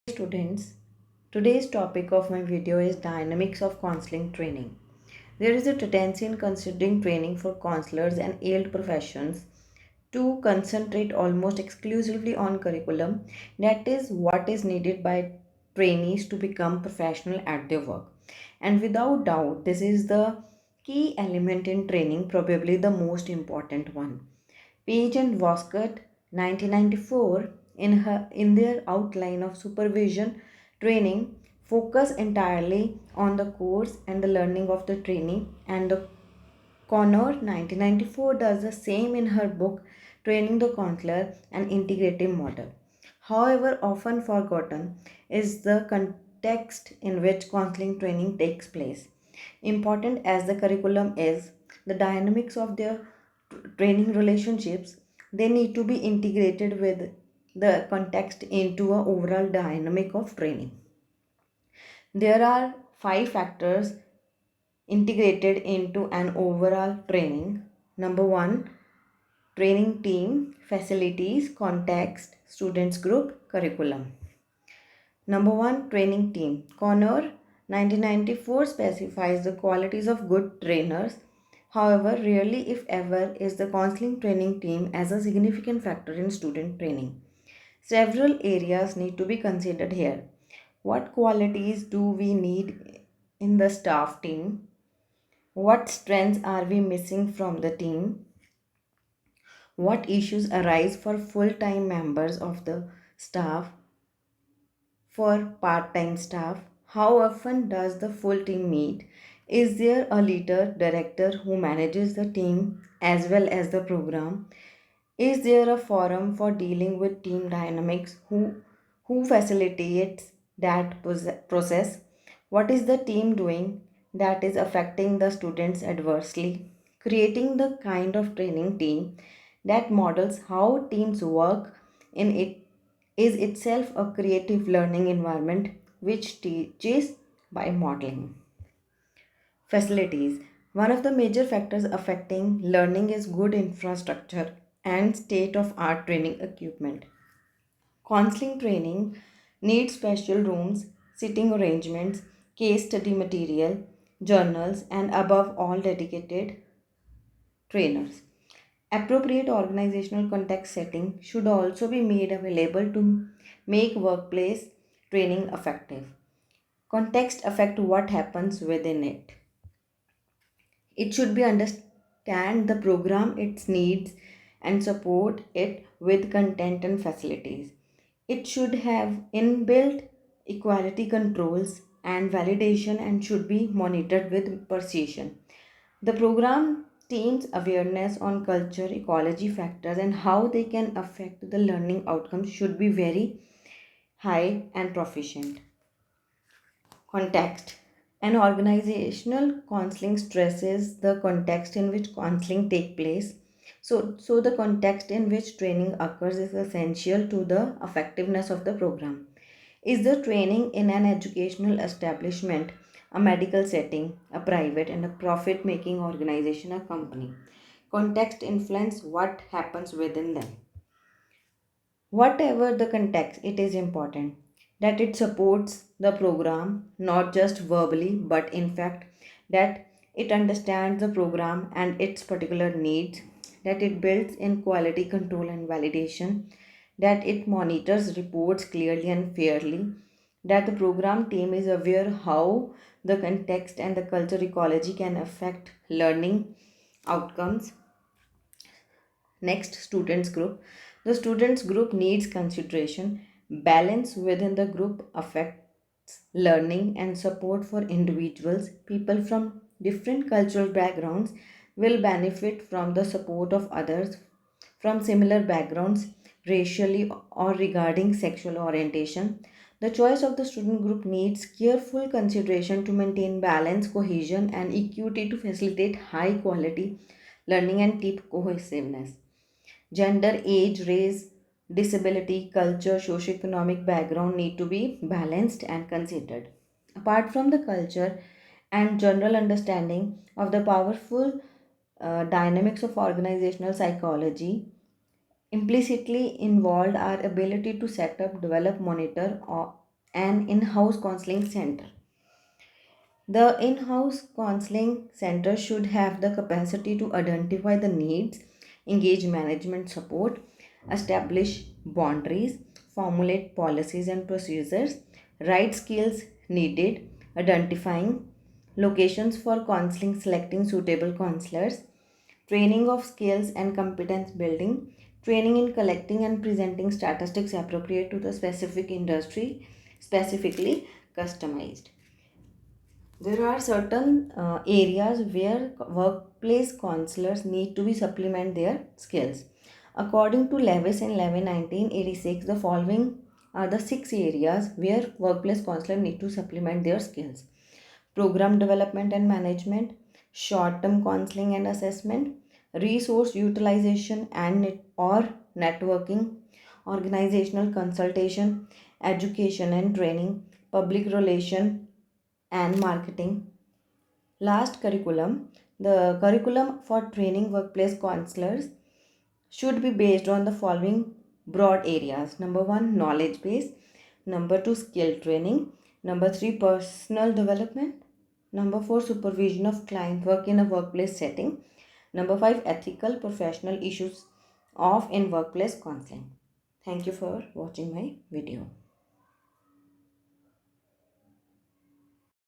Students, today's topic of my video is dynamics of counseling training. There is a tendency in considering training for counselors and allied professions to concentrate almost exclusively on curriculum, that is what is needed by trainees to become professional at their work. And without doubt, this is the key element in training, probably the most important one. Page and Voskert 1994 in their outline of supervision training focus entirely on the course and the learning of the trainee, and the Connor 1994 does the same in her book Training the Counselor, an Integrative Model. However, often forgotten is the context in which counseling training takes place. Important as the curriculum is, the dynamics of their training relationships, they need to be integrated with the context into a overall dynamic of training. There are five factors integrated into an overall training. Number one, training team, facilities, context, students group, curriculum. Number one, training team. Connor 1994 specifies the qualities of good trainers. However, rarely, if ever, is the counseling training team as a significant factor in student training. Several areas need to be considered here. What qualities do we need in the staff team? What strengths are we missing from the team? What issues arise for full time members of the staff, for part time staff? How often does the full team meet? Is there a leader, director who manages the team as well as the program? Is there a forum for dealing with team dynamics? Who facilitates that process? What is the team doing that is affecting the students adversely? Creating the kind of training team that models how teams work in it is itself a creative learning environment which teaches by modeling. Facilities. One of the major factors affecting learning is good infrastructure and state of art training equipment. Counseling training needs special rooms, sitting arrangements, case study material, journals, and above all, dedicated trainers. Appropriate organizational context setting should also be made available to make workplace training effective. Context affect what happens within it. It should be understand the program, its needs, and support it with content and facilities. It should have inbuilt equality controls and validation and should be monitored with precision. The program team's awareness on culture, ecology factors, and how they can affect the learning outcomes should be very high and proficient. Context. An organizational counseling stresses the context in which counseling take place. So the context in which training occurs is essential to the effectiveness of the program. Is the training in an educational establishment, a medical setting, a private and a profit making organization, a company? Context influence what happens within them. Whatever the context, it is important that it supports the program not just verbally but in fact that it understands the program and its particular needs, that it builds in quality control and validation, that it monitors reports clearly and fairly, that the program team is aware how the context and the culture ecology can affect learning outcomes. Next, students group. The students group needs consideration. Balance within the group affects learning and support for individuals. People from different cultural backgrounds will benefit from the support of others from similar backgrounds, racially or regarding sexual orientation. The choice of the student group needs careful consideration to maintain balance, cohesion, and equity to facilitate high quality learning and keep cohesiveness. Gender, age, race, disability, culture, socioeconomic background need to be balanced and considered. Apart from the culture and general understanding of the powerful dynamics of organizational psychology, implicitly involved our ability to set up, develop, monitor, or An in-house counseling center. The in-house counseling center should have the capacity to identify the needs, engage management support, establish boundaries, formulate policies and procedures, write skills needed, identifying locations for counseling, selecting suitable counselors, training of skills and competence building, training in collecting and presenting statistics appropriate to the specific industry, specifically customized. There are certain areas where workplace counselors need to be supplement their skills. According to Levis and Levin 1986, the following are the six areas where workplace counselors need to supplement their skills: program development and management, short term counseling and assessment, resource utilization and or networking, organizational consultation, education and training, public relation and marketing. Last, curriculum. The curriculum for training workplace counselors should be based on the following broad areas. Number one, knowledge base. Number two, skill training. Number three, personal development. Number four, supervision of client work in a workplace setting. Number five, ethical professional issues of in workplace counseling. Thank you for watching my video.